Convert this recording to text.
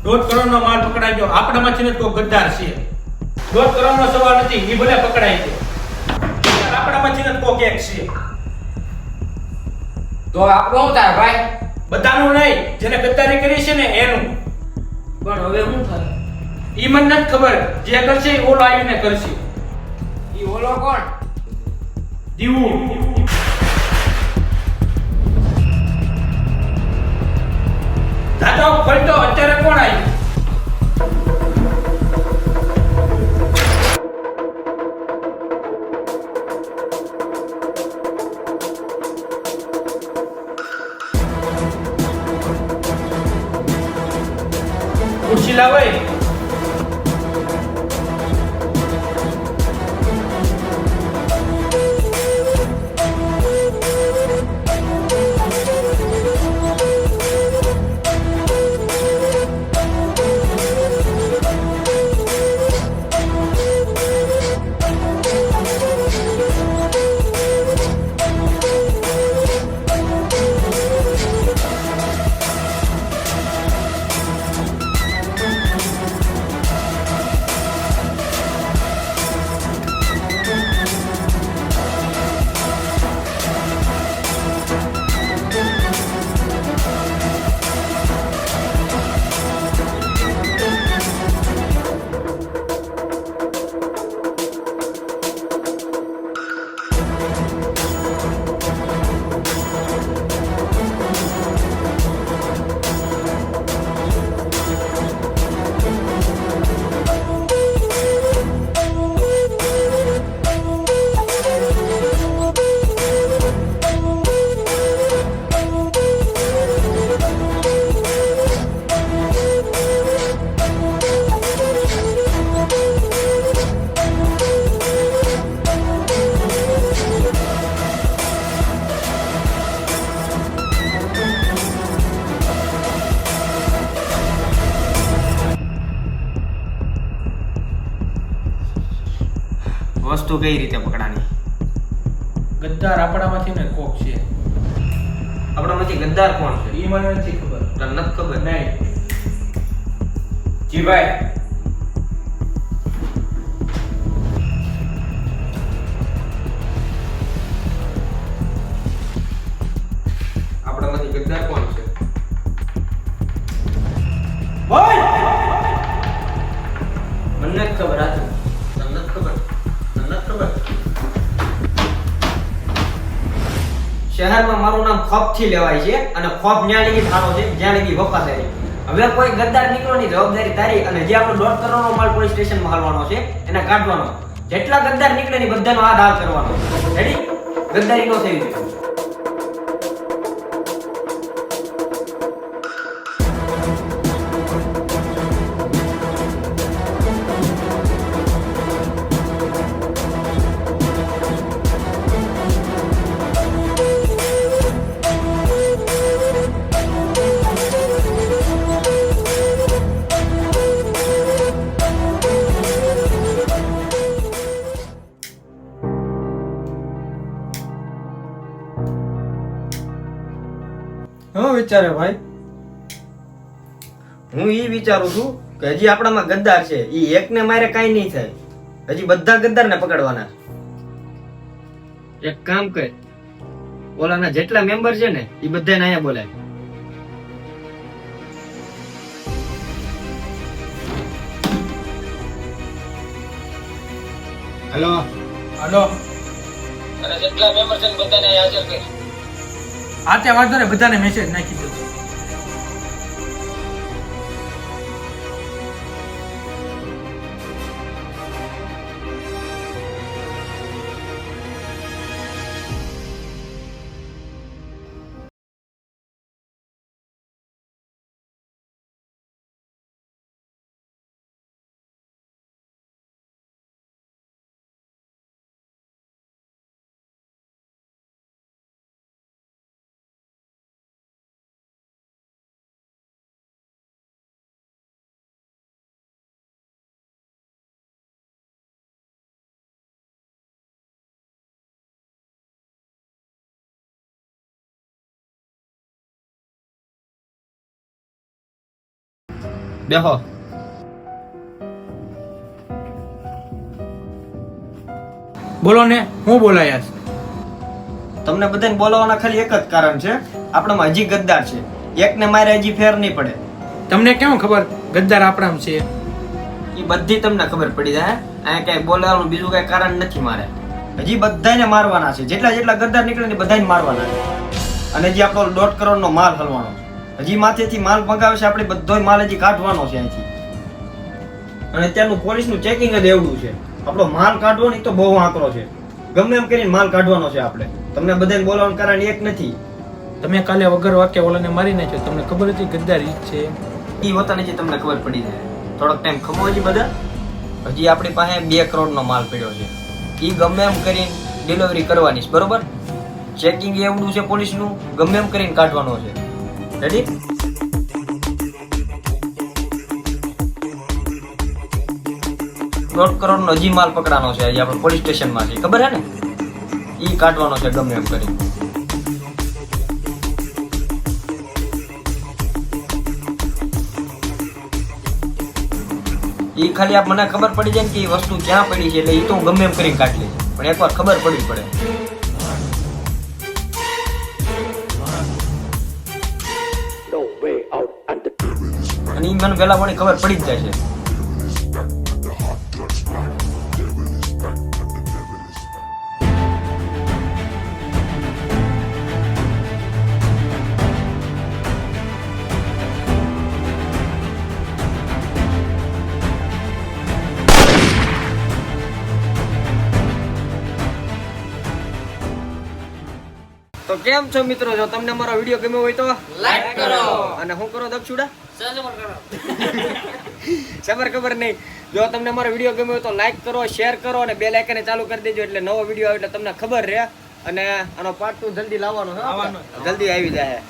1.5 કરોડનો માલ પકડાઈ ગયો. આપણામાંથી ને કોઈ ગદ્દાર છે. 1.5 કરોડનો સવાલ નથી, એ ભલે પકડાઈ ગયો. આપણામાંથી ને કોઈ એક છે. તો આપણો શું થાય ભાઈ? બધાનું નહીં, જેને ગદ્દારી કરી છે ને એનું. પણ હવે શું થાય? ઈ મને નથી ખબર. જે કરશે એ ઓલો આવીને કરશે. ઈ ઓલો કોણ? દીવું. દાદા ફરતો અત્યારે કોણ આવ્યું? ખુરશી લાવે. વસ્તુ કઈ રીતે પકડાની? ગદ્દાર આપણામાંથી ને કોક છે. આપણામાંથી ગદ્દાર કોણ છે? ઈ મને નથી ખબર. તને નથી ખબર? નહીં. જી ભાઈ. આપણામાંથી ગદ્દાર કોણ છે? બોલ. મને નથી ખબર. રાજુ તને નથી ખબર? તને નથી ખબર? શહેરમાં મારું નામ ખોફ થી લેવાય છે અને ખોફ ન્યા લગી થારો છે જ્યાં લગી વફાદારી. હવે કોઈ ગદ્દાર નીકળવાની જવાબદારી તારી અને જે આપણો 1.5 કરોડનો માલ પોલીસ સ્ટેશનમાં હાલવાનો છે એને કાઢવાનો. જેટલા ગદ્દાર નીકળે ને બધાનો આ દાવ કરવાનો. રેડી? ગદ્દારી નો થઈ જાય. શું વિચારે ભાઈ? હું ઈ વિચારું છું કે હજી આપણામાં ગદ્દાર છે, ઈ એકને મારે કાઈ નહીં થાય. હજી બધા ગદ્દારને પકડવાના. એક કામ કર, ઓલાના જેટલા મેમ્બર છે ને ઈ બધાને અહીંયા બોલાય. હેલો. હાલો. અને જેટલા મેમ્બર છે ને બધાને હાજર કર. આ તે વાંધો ને બધાને મેસેજ નાખી દો. બેહો. બોલો ને, હું બોલાયા છે? તમને બધાને બોલાવવાના ખાલી એક જ કારણ છે, આપણામાં હજી ગદ્દાર છે. એકને મારે હજી ફેર નહીં પડે. તમને કેમ ખબર ગદ્દાર આપણામાં છે? એ બધી તમને ખબર પડી જાય. અહીંયા કઈ બોલાવવાનું બીજું કઈ કારણ નથી મારે. હજી બધાને મારવાના છે. જેટલા જેટલા ગદ્દાર નીકળે ને બધાને મારવાના છે. અને હજી આપણો 1.5 કરોડનો માલ હલવાનો છે. હજી માથેથી માલ મગાવે છે, આપણે બધોય માલ હજી કાઢવાનો છે અહીંથી. અને ત્યાંનું પોલીસનું ચેકિંગ જ એવડું છે. આપણો માલ કાઢવો ને તો બહુ આંકડો છે. ગમે એમ કરીને માલ કાઢવાનો છે આપણે. તમને બધાને બોલાવવાનું કારણ એક નથી. તમે કાલે વગર વાક્ય ઓલાને મારી નાખ્યો, તમને ખબર હતી ગદ્દાર ઈ જ છે? ઈ હોતા નથી, તમને ખબર પડી જાય. થોડોક ટાઈમ ખમો હજી બધા. હજી આપણી પાસે 2 કરોડનો માલ પડ્યો છે. ઈ ગમે એમ કરીને ડિલિવરી કરવાની છે, બરોબર? ચેકિંગ એવડું છે પોલીસનું, ગમે એમ કરીને કાઢવાનો છે. રેડી? $1.5 કરોડનો હજી માલ પકડાનો છે. હજી આપણે પોલીસ સ્ટેશનમાં છે, ખબર હે ને? ઈ કાઢવાનો છે ગમે એમ કરીને. ઈ ખાલી આપ મને ખબર પડી જાય ને કે એ વસ્તુ ક્યાં પડી છે, એટલે ઈ તો હું ગમે એમ કરીને કાઢી લઈશ. પણ એકવાર ખબર પડવી પડે. અને ઈ મને પહેલા મને ખબર પડી જ જાય છે. તો કેમ છો મિત્રો? જો તમને મારો વિડીયો ગમ્યો હોય તો લાઈક કરો અને હું કરો દક્ષુડા સબસ્ક્રાઇબ કરો. ખબર નહીં. જો તમને મારો વિડીયો ગમ્યો હોય તો લાઈક કરો, શેર કરો અને બેલ આઇકન ચાલુ કરી દેજો, એટલે નવો વિડીયો આવે એટલે તમને ખબર રહે. અને આનો પાર્ટ 2 જલ્દી લાવવાનો છે. જલ્દી આવી જાય.